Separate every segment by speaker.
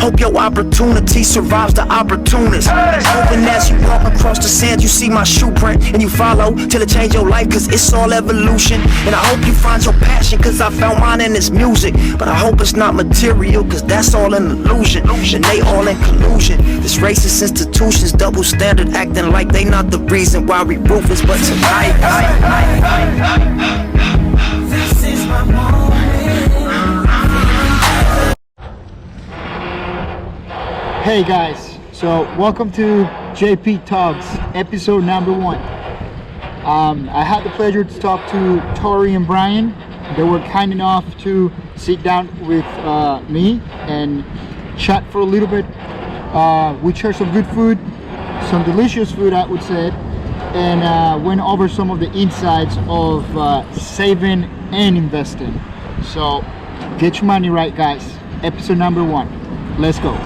Speaker 1: Hope your opportunity survives the opportunist. Hoping as you walk across the sand, you see my shoe print and you follow till it change your life, cause it's all evolution. And I hope you find your passion, cause I found mine in this music. But I hope it's not material, cause that's all an illusion. And they all in collusion. This racist institutions, double standard, acting like they not the reason why we ruthless. But tonight, this is my moment.
Speaker 2: Hey guys, so welcome to JP Talks, episode number 1. I had the pleasure to talk to Tori and Brian. They were kind enough to sit down with me and chat for a little bit. We shared some good food, some delicious food I would say, and went over some of the insights of saving and investing. So get your money right, guys. Episode number 1. Let's go.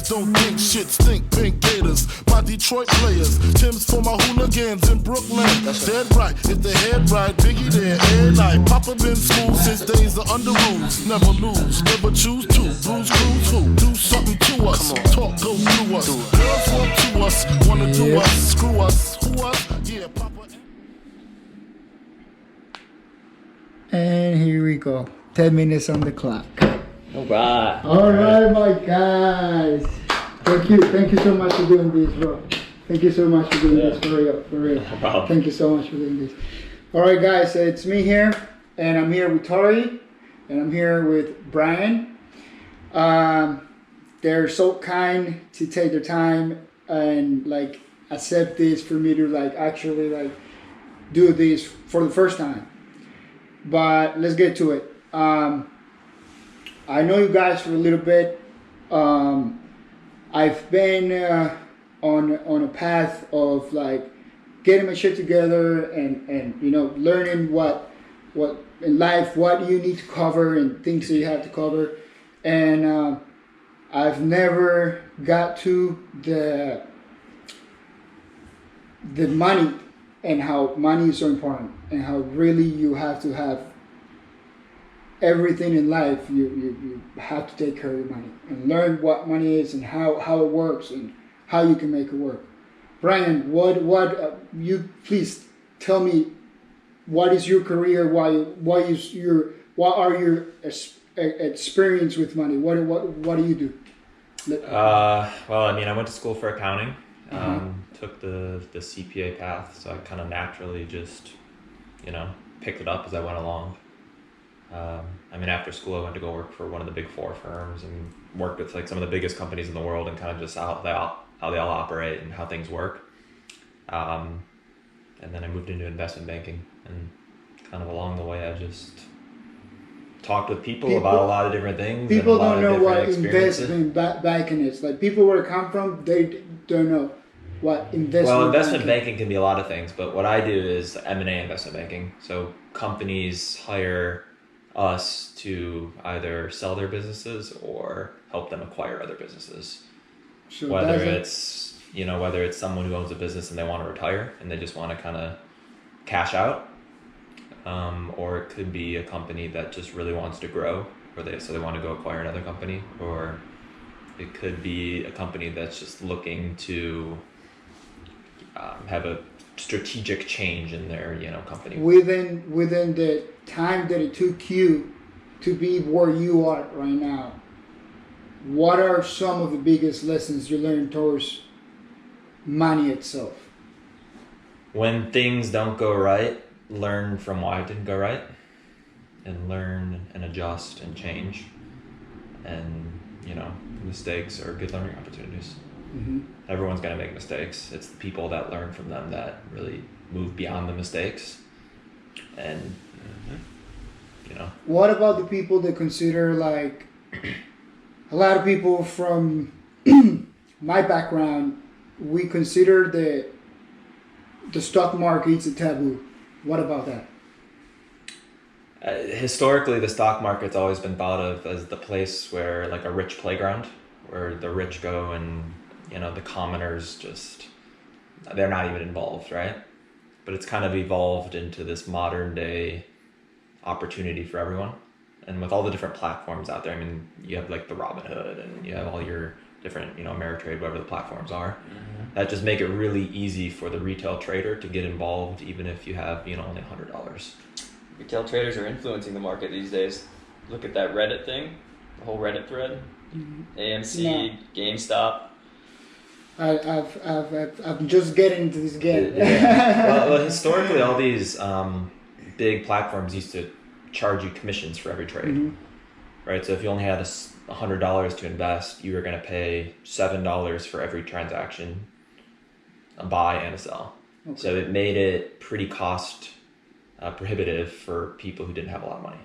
Speaker 3: Don't think shit, stink pink gators. My Detroit players, Tim's for my hooligans in Brooklyn. Dead right, if the head right, Biggie there, every night. Papa been school since days of under rules. Never lose, never choose to. Bruise, cruise, who? Do something to us. Talk, go through us. Girls want to us, wanna do us. Screw us, who us? Yeah, Papa.
Speaker 2: And here we go. 10 minutes on the clock.
Speaker 4: Alright.
Speaker 2: Alright, my guys. Thank you so much for doing this, bro. Thank you so much for doing this, for real.
Speaker 4: No problem.
Speaker 2: Thank you so much for doing this. Alright, guys, so it's me here, and I'm here with Tori, and I'm here with Brian. They're so kind to take their time and like accept this for me to like actually like do this for the first time. But let's get to it. I know you guys for a little bit. I've been on a path of like getting my shit together and you know learning what in life what you need to cover and things that you have to cover, and I've never got to the money and how money is so important and how really you have to have everything in life. You have to take care of your money and learn what money is and how it works and how you can make it work. Brian, what you please tell me, what is your career? What are your experience with money? What do you do?
Speaker 4: Well, I mean, I went to school for accounting. Took the CPA path, so I kind of naturally just, you know, picked it up as I went along. I mean, after school, I went to go work for one of the big 4 firms and worked with like some of the biggest companies in the world and kind of just how they all operate and how things work. And then I moved into investment banking, and kind of along the way, I just talked with people about a lot of different things.
Speaker 2: People
Speaker 4: and a lot
Speaker 2: don't know
Speaker 4: of
Speaker 2: what
Speaker 4: experiences.
Speaker 2: investment banking is. Like people where I come from, they don't know what investment.
Speaker 4: Well, investment banking can be a lot of things, but what I do is M&A investment banking. So companies hire us to either sell their businesses or help them acquire other businesses.
Speaker 2: So
Speaker 4: whether it's someone who owns a business and they want to retire and they just want to kind of cash out, or it could be a company that just really wants to grow, or they want to go acquire another company, or it could be a company that's just looking to have a strategic change in their company.
Speaker 2: Within the time that it took you to be where you are right now, what are some of the biggest lessons you learned towards money itself?
Speaker 4: When things don't go right, learn from why it didn't go right, and learn and adjust and change. And mistakes are good learning opportunities.
Speaker 2: Mm-hmm.
Speaker 4: Everyone's going to make mistakes. It's the people that learn from them that really move beyond the mistakes. And,
Speaker 2: What about the people that consider, like, a lot of people from my background, we consider the stock market's a taboo. What about that?
Speaker 4: Historically, the stock market's always been thought of as the place where, like, a rich playground, where the rich go and, the commoners just they're not even involved, right? But it's kind of evolved into this modern day opportunity for everyone. And with all the different platforms out there, I mean, you have like the Robinhood and you have all your different, Ameritrade, whatever the platforms are, that just make it really easy for the retail trader to get involved, even if you have, only $100.
Speaker 5: Retail traders are influencing the market these days. Look at that Reddit thing, the whole Reddit thread. AMC, GameStop.
Speaker 2: I'm just getting into this game.
Speaker 4: Well, historically, all these big platforms used to charge you commissions for every trade, right? So if you only had $100 to invest, you were going to pay $7 for every transaction, a buy and a sell. Okay. So it made it pretty cost prohibitive for people who didn't have a lot of money.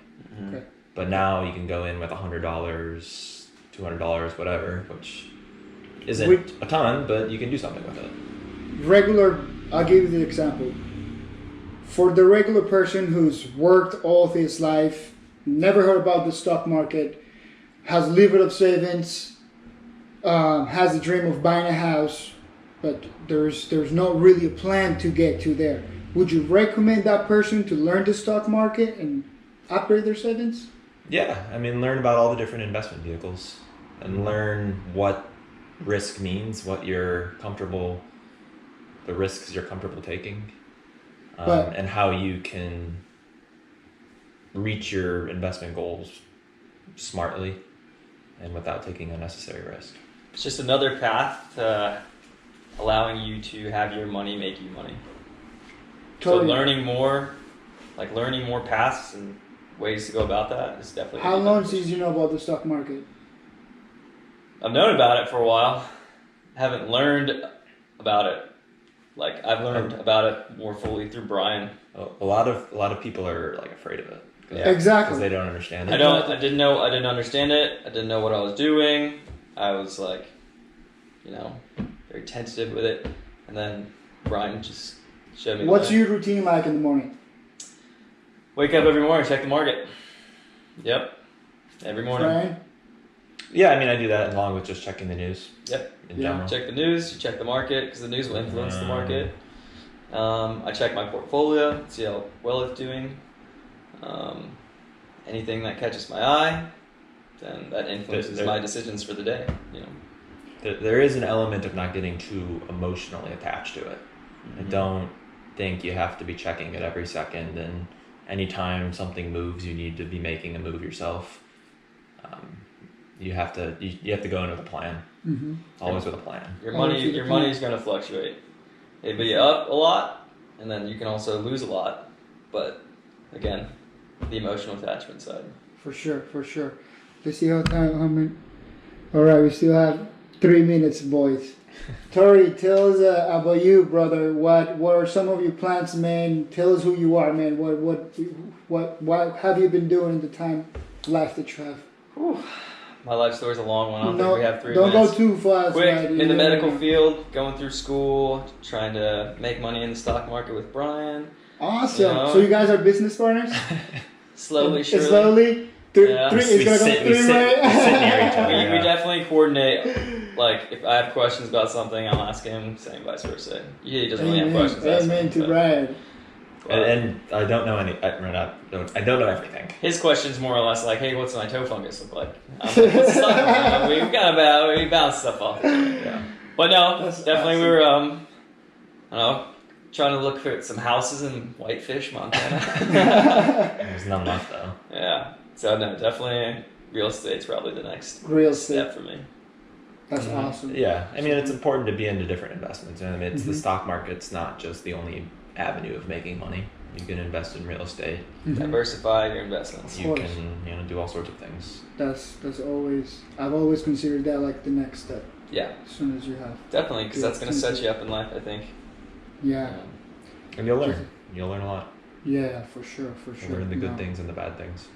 Speaker 2: Okay.
Speaker 4: But now you can go in with $100, $200, whatever, which isn't a ton, but you can do something with it.
Speaker 2: I'll give you the example. For the regular person who's worked all his life, never heard about the stock market, has limited savings, has a dream of buying a house, but there's not really a plan to get to there. Would you recommend that person to learn the stock market and upgrade their savings?
Speaker 4: Yeah, I mean, learn about all the different investment vehicles and learn what risk means, what the risks you're comfortable taking, and how you can reach your investment goals smartly and without taking unnecessary risk.
Speaker 5: It's just another path to allowing you to have your money make you money.
Speaker 2: Totally.
Speaker 5: So learning more paths and ways to go about that is definitely.
Speaker 2: How long since you know about the stock market?
Speaker 5: I've known about it for a while. Haven't learned about it. Like I've learned about it more fully through Brian.
Speaker 4: A lot of people are like afraid of it.
Speaker 5: Yeah.
Speaker 2: Exactly.
Speaker 4: Because they don't understand it.
Speaker 5: I didn't understand it. I didn't know what I was doing. I was like, very tentative with it. And then Brian just showed me.
Speaker 2: What's your routine like in the morning?
Speaker 5: Wake up every morning, check the market. Yep. Every morning.
Speaker 2: Brian?
Speaker 4: Yeah, I mean, I do that along with just checking the news.
Speaker 5: Yep.
Speaker 4: In general.
Speaker 5: Check the news, you check the market, because the news will influence the market. I check my portfolio, see how well it's doing. Anything that catches my eye, then that influences my decisions for the day.
Speaker 4: There is an element of not getting too emotionally attached to it. I don't think you have to be checking it every second, and anytime something moves, you need to be making a move yourself. You have to go in with a plan. Always with a plan.
Speaker 5: Your money is going to fluctuate. It'll be up a lot, and then you can also lose a lot. But again, the emotional attachment side.
Speaker 2: For sure. Let's see how many. All right, we still have 3 minutes, boys. Tori, tell us about you, brother. What are some of your plans, man? Tell us who you are, man. What have you been doing in the life that you have?
Speaker 5: Whew. My life story's a long one. I don't think we have 3
Speaker 2: minutes.
Speaker 5: Don't
Speaker 2: go too fast.
Speaker 5: Quick,
Speaker 2: right?
Speaker 5: in the medical field, going through school, trying to make money in the stock market with Brian.
Speaker 2: Awesome. So you guys are business partners?
Speaker 5: Slowly, surely.
Speaker 2: Slowly? Three, it's going to go 3 right?
Speaker 5: We definitely coordinate. Like, if I have questions about something, I'll ask him, same vice versa. He doesn't really have questions.
Speaker 2: Amen to Brian.
Speaker 4: And I don't know I don't know everything.
Speaker 5: His question's more or less like, hey, what's my toe fungus look like? I'm like, what's the stuff? We bounce stuff off. Yeah. But no,
Speaker 2: That's
Speaker 5: definitely
Speaker 2: awesome.
Speaker 5: We were, trying to look for some houses in Whitefish, Montana.
Speaker 4: There's none left though.
Speaker 5: Yeah. So no, definitely real estate's probably the next step for me.
Speaker 2: That's awesome.
Speaker 4: Yeah, I mean, it's important to be into different investments. I mean, it's the stock market's not just the only avenue of making money. You can invest in real estate.
Speaker 5: Diversify your investments.
Speaker 4: You can do all sorts of things.
Speaker 2: That's always, I've always considered that like the next step.
Speaker 5: Yeah.
Speaker 2: As soon as you have.
Speaker 5: Definitely, because that's going to set you up in life, I think.
Speaker 2: Yeah.
Speaker 4: And you'll learn. You'll learn a lot.
Speaker 2: Yeah, for sure.
Speaker 4: You'll learn the good things and the bad things.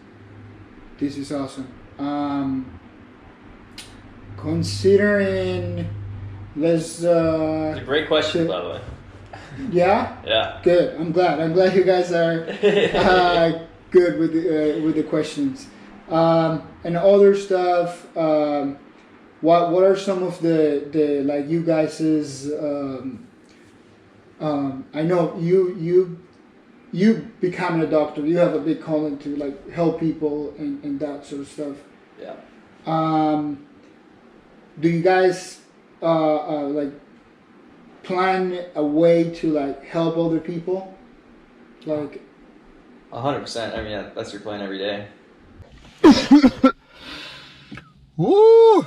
Speaker 2: This is awesome. Considering this.
Speaker 5: It's a great question, by the way.
Speaker 2: Yeah.
Speaker 5: Yeah.
Speaker 2: Good. I'm glad you guys are good with the questions. And other stuff. What are some of the like you guys's I know you becoming a doctor, you have a big calling to like help people and that sort of stuff.
Speaker 5: Yeah.
Speaker 2: Do you guys like plan a way to like help other people? Like
Speaker 5: 100%. I mean, yeah, that's your plan every day.
Speaker 2: Woo!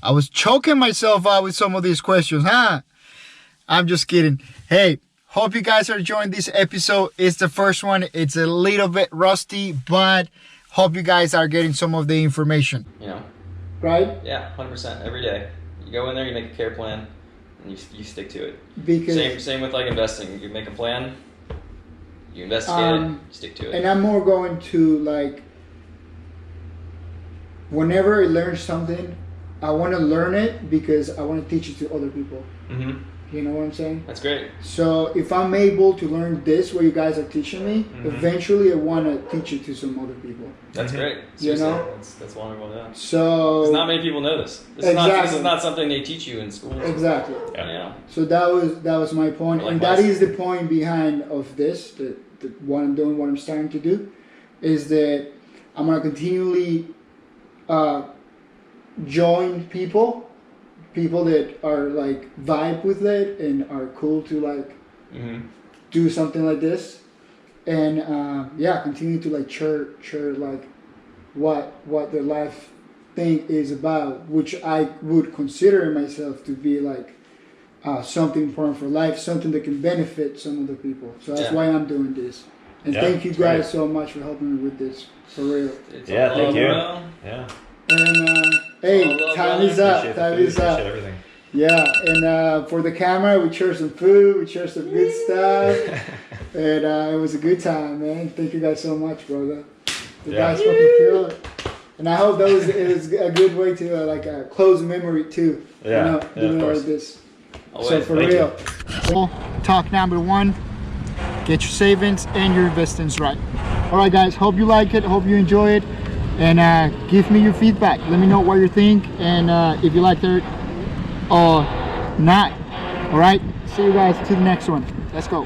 Speaker 2: I was choking myself out with some of these questions, huh? I'm just kidding. Hey, hope you guys are enjoying this episode. It's the first one. It's a little bit rusty, but hope you guys are getting some of the information.
Speaker 5: You know.
Speaker 2: Right?
Speaker 5: Yeah, 100%. Every day. You go in there, you make a care plan, and you stick to it.
Speaker 2: Because
Speaker 5: same with like investing. You make a plan, you investigate it, you stick to it.
Speaker 2: And I'm more going to like, whenever I learn something, I want to learn it because I want to teach it to other people.
Speaker 5: Mm-hmm.
Speaker 2: You know what I'm saying?
Speaker 5: That's great.
Speaker 2: So if I'm able to learn this, what you guys are teaching me,
Speaker 5: Mm-hmm.
Speaker 2: eventually I want to teach it to some other people.
Speaker 5: That's great.
Speaker 2: You
Speaker 5: Seriously,
Speaker 2: know?
Speaker 5: that's wonderful. Yeah.
Speaker 2: So
Speaker 5: Because not many people know this. This
Speaker 2: Exactly.
Speaker 5: is not something they teach you in school.
Speaker 2: exactly.
Speaker 5: You know.
Speaker 2: So that was my point,
Speaker 5: Like
Speaker 2: and that
Speaker 5: my-
Speaker 2: is the point behind of this. The what I'm doing, what I'm starting to do, is that I'm gonna continually join people that are like vibe with it and are cool to like
Speaker 5: Mm-hmm.
Speaker 2: do something like this, and continue to like share like what the life thing is about, which I would consider myself to be like something important for life, something that can benefit some other people. So that's
Speaker 5: Yeah.
Speaker 2: why I'm doing this. And
Speaker 4: Yeah,
Speaker 2: thank you
Speaker 4: it's
Speaker 2: guys
Speaker 4: great.
Speaker 2: so much for helping me with this, for real.
Speaker 5: It's
Speaker 4: Yeah,
Speaker 5: all
Speaker 4: thank
Speaker 5: love,
Speaker 4: you.
Speaker 5: bro.
Speaker 4: Yeah.
Speaker 2: And hey,
Speaker 5: All love,
Speaker 2: time
Speaker 5: brother.
Speaker 2: is up.
Speaker 4: Appreciate the
Speaker 2: Time
Speaker 4: food,
Speaker 2: is up.
Speaker 4: appreciate everything.
Speaker 2: Yeah, and for the camera, we shared some food, we shared some good stuff, and it was a good time, man. Thank you guys so much, brother. You
Speaker 4: Yeah.
Speaker 2: guys fucking killed it. And I hope that was a good way to like close memory too.
Speaker 4: Yeah,
Speaker 2: You know,
Speaker 4: yeah,
Speaker 2: doing
Speaker 4: of
Speaker 2: it
Speaker 4: course.
Speaker 2: like this.
Speaker 5: Always.
Speaker 2: So for
Speaker 4: Thank
Speaker 2: real. So, talk number one: get your savings and your investments right. All right, guys. Hope you like it. Hope you enjoy it, and give me your feedback. Let me know what you think, and if you liked it or not. All right. See you guys to the next one. Let's go.